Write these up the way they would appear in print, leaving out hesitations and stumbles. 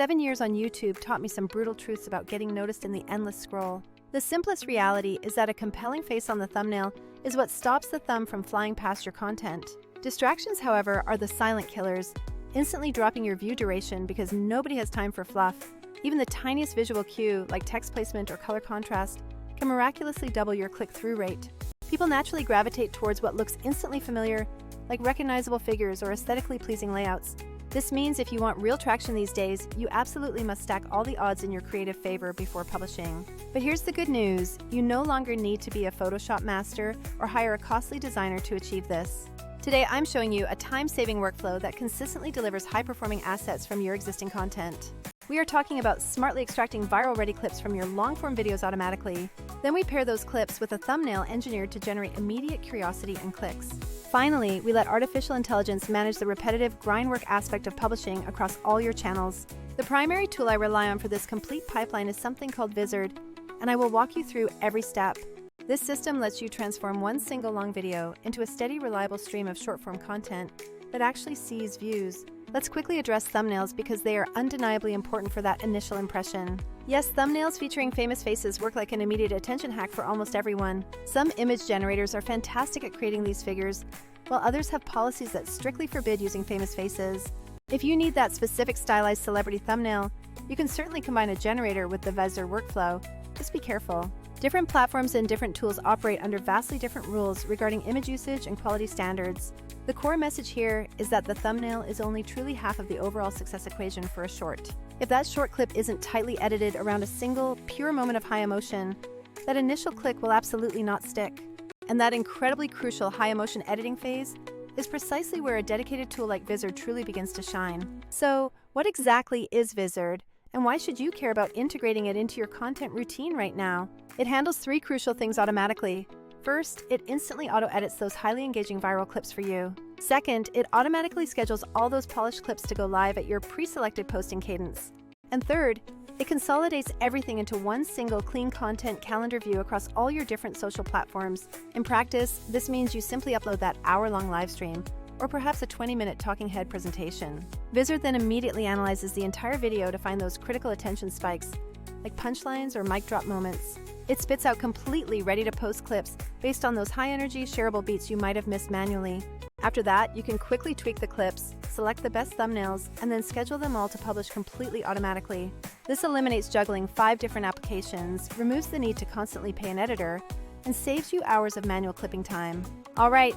7 years on YouTube taught me some brutal truths about getting noticed in the endless scroll. The simplest reality is that a compelling face on the thumbnail is what stops the thumb from flying past your content. Distractions, however, are the silent killers, instantly dropping your view duration because nobody has time for fluff. Even the tiniest visual cue, like text placement or color contrast, can miraculously double your click-through rate. People naturally gravitate towards what looks instantly familiar, like recognizable figures or aesthetically pleasing layouts. This means if you want real traction these days, you absolutely must stack all the odds in your creative favor before publishing. But here's the good news: you no longer need to be a Photoshop master or hire a costly designer to achieve this. Today, I'm showing you a time-saving workflow that consistently delivers high-performing assets from your existing content. We are talking about smartly extracting viral-ready clips from your long-form videos automatically. Then we pair those clips with a thumbnail engineered to generate immediate curiosity and clicks. Finally, we let artificial intelligence manage the repetitive grindwork aspect of publishing across all your channels. The primary tool I rely on for this complete pipeline is something called Vizard, and I will walk you through every step. This system lets you transform one single long video into a steady, reliable stream of short-form content that actually sees views. Let's quickly address thumbnails because they are undeniably important for that initial impression. Yes, thumbnails featuring famous faces work like an immediate attention hack for almost everyone. Some image generators are fantastic at creating these figures, while others have policies that strictly forbid using famous faces. If you need that specific stylized celebrity thumbnail, you can certainly combine a generator with the Vizard workflow. Just be careful. Different platforms and different tools operate under vastly different rules regarding image usage and quality standards. The core message here is that the thumbnail is only truly half of the overall success equation for a short. If that short clip isn't tightly edited around a single, pure moment of high emotion, that initial click will absolutely not stick. And that incredibly crucial high emotion editing phase is precisely where a dedicated tool like Vizard truly begins to shine. So, what exactly is Vizard? And why should you care about integrating it into your content routine right now? It handles 3 crucial things automatically. First, it instantly auto-edits those highly engaging viral clips for you. Second, it automatically schedules all those polished clips to go live at your pre-selected posting cadence. And third, it consolidates everything into one single clean content calendar view across all your different social platforms. In practice, this means you simply upload that hour-long live stream, or perhaps a 20-minute talking head presentation. Vizard then immediately analyzes the entire video to find those critical attention spikes, like punchlines or mic drop moments. It spits out completely ready-to-post clips based on those high-energy, shareable beats you might have missed manually. After that, you can quickly tweak the clips, select the best thumbnails, and then schedule them all to publish completely automatically. This eliminates juggling 5 different applications, removes the need to constantly pay an editor, and saves you hours of manual clipping time. All right,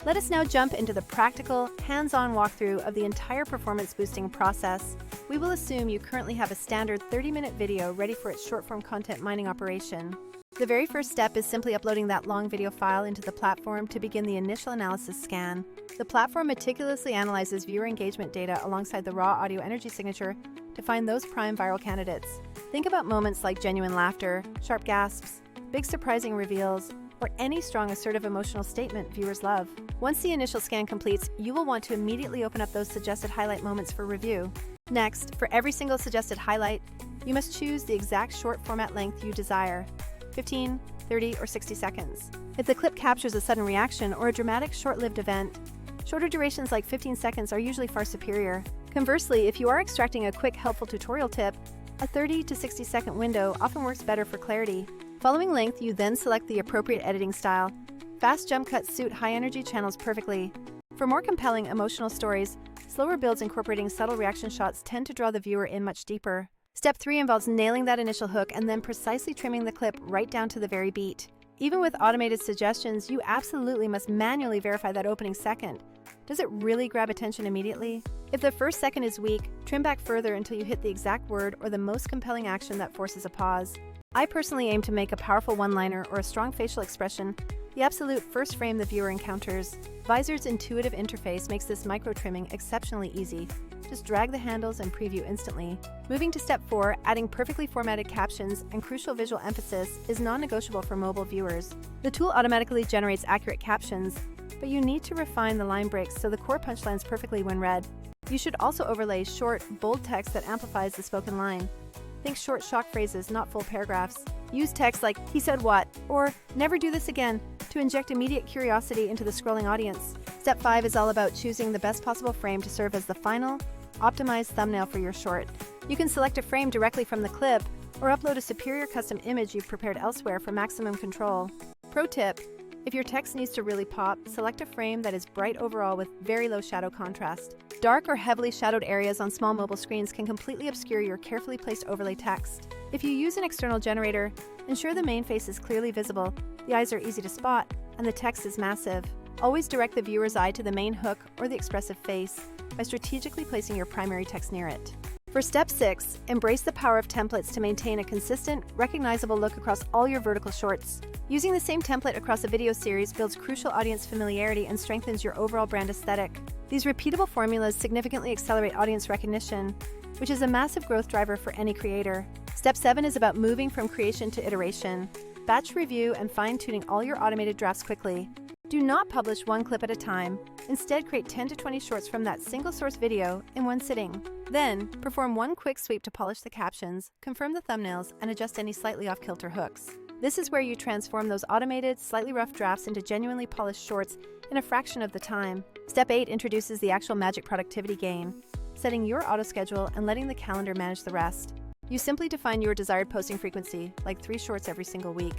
let us now jump into the practical, hands-on walkthrough of the entire performance-boosting process. We will assume you currently have a standard 30-minute video ready for its short-form content mining operation. The very first step is simply uploading that long video file into the platform to begin the initial analysis scan. The platform meticulously analyzes viewer engagement data alongside the raw audio energy signature to find those prime viral candidates. Think about moments like genuine laughter, sharp gasps, big surprising reveals, or any strong assertive emotional statement viewers love. Once the initial scan completes, you will want to immediately open up those suggested highlight moments for review. Next, for every single suggested highlight, you must choose the exact short format length you desire: 15, 30, or 60 seconds. If the clip captures a sudden reaction or a dramatic short-lived event, shorter durations like 15 seconds are usually far superior. Conversely, if you are extracting a quick, helpful tutorial tip, a 30 to 60 second window often works better for clarity. Following length, you then select the appropriate editing style. Fast jump cuts suit high-energy channels perfectly. For more compelling, emotional stories, slower builds incorporating subtle reaction shots tend to draw the viewer in much deeper. Step 3 involves nailing that initial hook and then precisely trimming the clip right down to the very beat. Even with automated suggestions, you absolutely must manually verify that opening second. Does it really grab attention immediately? If the first second is weak, trim back further until you hit the exact word or the most compelling action that forces a pause. I personally aim to make a powerful one-liner or a strong facial expression the absolute first frame the viewer encounters. Vizard's intuitive interface makes this micro-trimming exceptionally easy. Just drag the handles and preview instantly. Moving to step 4, adding perfectly formatted captions and crucial visual emphasis is non-negotiable for mobile viewers. The tool automatically generates accurate captions, but you need to refine the line breaks so the core punchlines perfectly when read. You should also overlay short, bold text that amplifies the spoken line. Think short shock phrases, not full paragraphs. Use text like, "He said what?" or "Never do this again," to inject immediate curiosity into the scrolling audience. Step 5 is all about choosing the best possible frame to serve as the final, optimized thumbnail for your short. You can select a frame directly from the clip or upload a superior custom image you've prepared elsewhere for maximum control. Pro tip: if your text needs to really pop, select a frame that is bright overall with very low shadow contrast. Dark or heavily shadowed areas on small mobile screens can completely obscure your carefully placed overlay text. If you use an external generator, ensure the main face is clearly visible, the eyes are easy to spot, and the text is massive. Always direct the viewer's eye to the main hook or the expressive face by strategically placing your primary text near it. For step 6, embrace the power of templates to maintain a consistent, recognizable look across all your vertical shorts. Using the same template across a video series builds crucial audience familiarity and strengthens your overall brand aesthetic. These repeatable formulas significantly accelerate audience recognition, which is a massive growth driver for any creator. Step 7 is about moving from creation to iteration. Batch review and fine-tuning all your automated drafts quickly. Do not publish one clip at a time. Instead, create 10 to 20 shorts from that single source video in one sitting. Then, perform one quick sweep to polish the captions, confirm the thumbnails, and adjust any slightly off-kilter hooks. This is where you transform those automated, slightly rough drafts into genuinely polished shorts in a fraction of the time. Step 8 introduces the actual magic productivity gain, setting your auto schedule and letting the calendar manage the rest. You simply define your desired posting frequency, like 3 shorts every single week,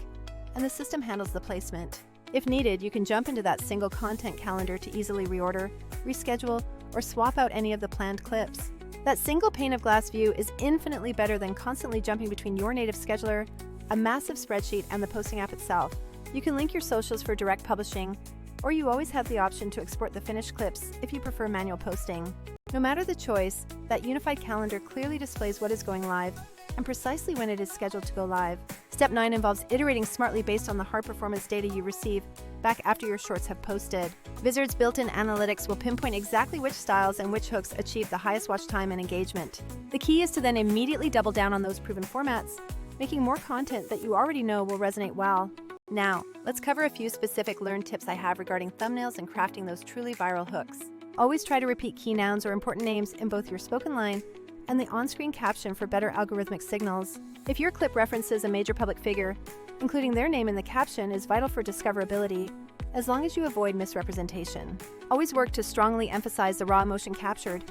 and the system handles the placement. If needed, you can jump into that single content calendar to easily reorder, reschedule, or swap out any of the planned clips. That single pane of glass view is infinitely better than constantly jumping between your native scheduler, a massive spreadsheet, and the posting app itself. You can link your socials for direct publishing, or you always have the option to export the finished clips if you prefer manual posting. No matter the choice, that unified calendar clearly displays what is going live and precisely when it is scheduled to go live. Step 9 involves iterating smartly based on the hard performance data you receive back after your shorts have posted. Vizard's built-in analytics will pinpoint exactly which styles and which hooks achieve the highest watch time and engagement. The key is to then immediately double down on those proven formats, making more content that you already know will resonate well. Now, let's cover a few specific learned tips I have regarding thumbnails and crafting those truly viral hooks. Always try to repeat key nouns or important names in both your spoken line and the on-screen caption for better algorithmic signals. If your clip references a major public figure, including their name in the caption is vital for discoverability, as long as you avoid misrepresentation. Always work to strongly emphasize the raw emotion captured.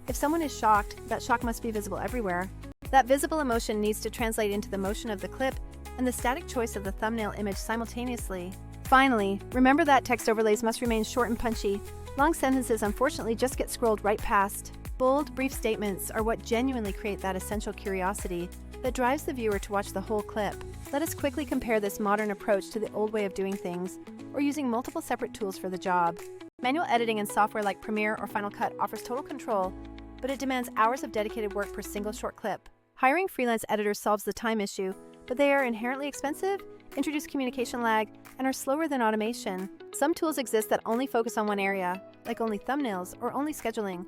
If someone is shocked, that shock must be visible everywhere. That visible emotion needs to translate into the motion of the clip and the static choice of the thumbnail image simultaneously. Finally, remember that text overlays must remain short and punchy. Long sentences unfortunately just get scrolled right past. Bold, brief statements are what genuinely create that essential curiosity that drives the viewer to watch the whole clip. Let us quickly compare this modern approach to the old way of doing things, or using multiple separate tools for the job. Manual editing in software like Premiere or Final Cut offers total control, but it demands hours of dedicated work per single short clip. Hiring freelance editors solves the time issue, but they are inherently expensive, introduce communication lag, and are slower than automation. Some tools exist that only focus on one area, like only thumbnails or only scheduling,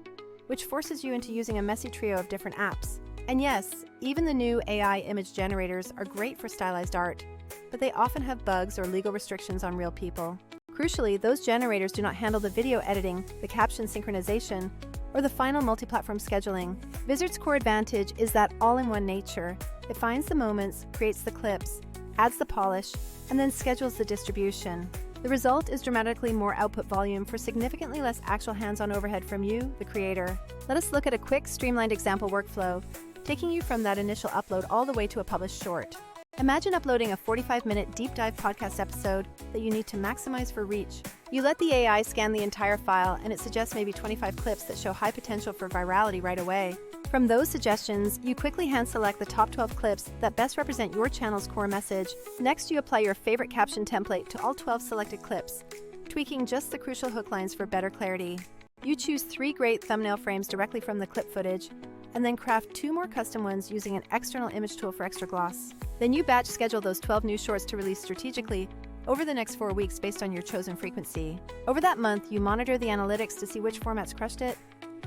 which forces you into using a messy trio of different apps. And yes, even the new AI image generators are great for stylized art, but they often have bugs or legal restrictions on real people. Crucially, those generators do not handle the video editing, the caption synchronization, or the final multi-platform scheduling. Vizard's core advantage is that all-in-one nature. It finds the moments, creates the clips, adds the polish, and then schedules the distribution. The result is dramatically more output volume for significantly less actual hands-on overhead from you, the creator. Let us look at a quick, streamlined example workflow, taking you from that initial upload all the way to a published short. Imagine uploading a 45-minute deep dive podcast episode that you need to maximize for reach. You let the AI scan the entire file, and it suggests maybe 25 clips that show high potential for virality right away. From those suggestions, you quickly hand-select the top 12 clips that best represent your channel's core message. Next, you apply your favorite caption template to all 12 selected clips, tweaking just the crucial hook lines for better clarity. You choose 3 great thumbnail frames directly from the clip footage, and then craft 2 more custom ones using an external image tool for extra gloss. Then you batch schedule those 12 new shorts to release strategically over the next 4 weeks based on your chosen frequency. Over that month, you monitor the analytics to see which formats crushed it,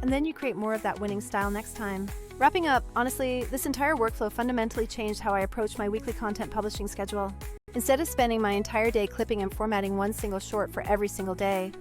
and then you create more of that winning style next time. Wrapping up, honestly, this entire workflow fundamentally changed how I approach my weekly content publishing schedule. Instead of spending my entire day clipping and formatting one single short for every single day,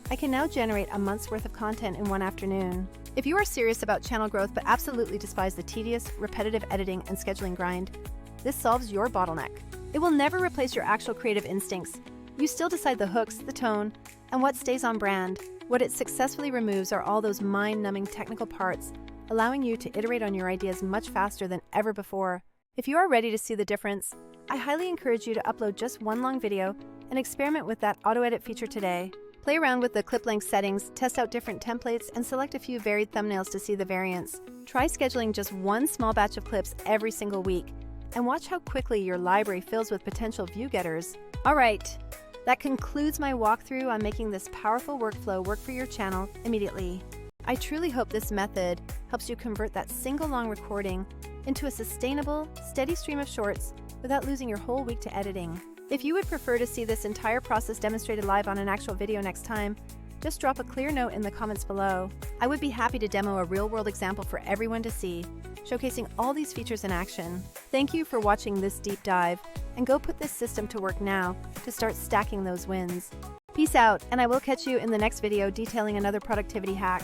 I can now generate a month's worth of content in one afternoon. If you are serious about channel growth but absolutely despise the tedious, repetitive editing and scheduling grind, this solves your bottleneck. It will never replace your actual creative instincts. You still decide the hooks, the tone, and what stays on brand. What it successfully removes are all those mind-numbing technical parts, allowing you to iterate on your ideas much faster than ever before. If you are ready to see the difference, I highly encourage you to upload just one long video and experiment with that auto-edit feature today. Play around with the clip length settings, test out different templates, and select a few varied thumbnails to see the variance. Try scheduling just one small batch of clips every single week, and watch how quickly your library fills with potential view-getters. All right, that concludes my walkthrough on making this powerful workflow work for your channel immediately. I truly hope this method helps you convert that single long recording into a sustainable, steady stream of shorts without losing your whole week to editing. If you would prefer to see this entire process demonstrated live on an actual video next time, just drop a clear note in the comments below. I would be happy to demo a real-world example for everyone to see, showcasing all these features in action. Thank you for watching this deep dive, and go put this system to work now to start stacking those wins. Peace out, and I will catch you in the next video detailing another productivity hack.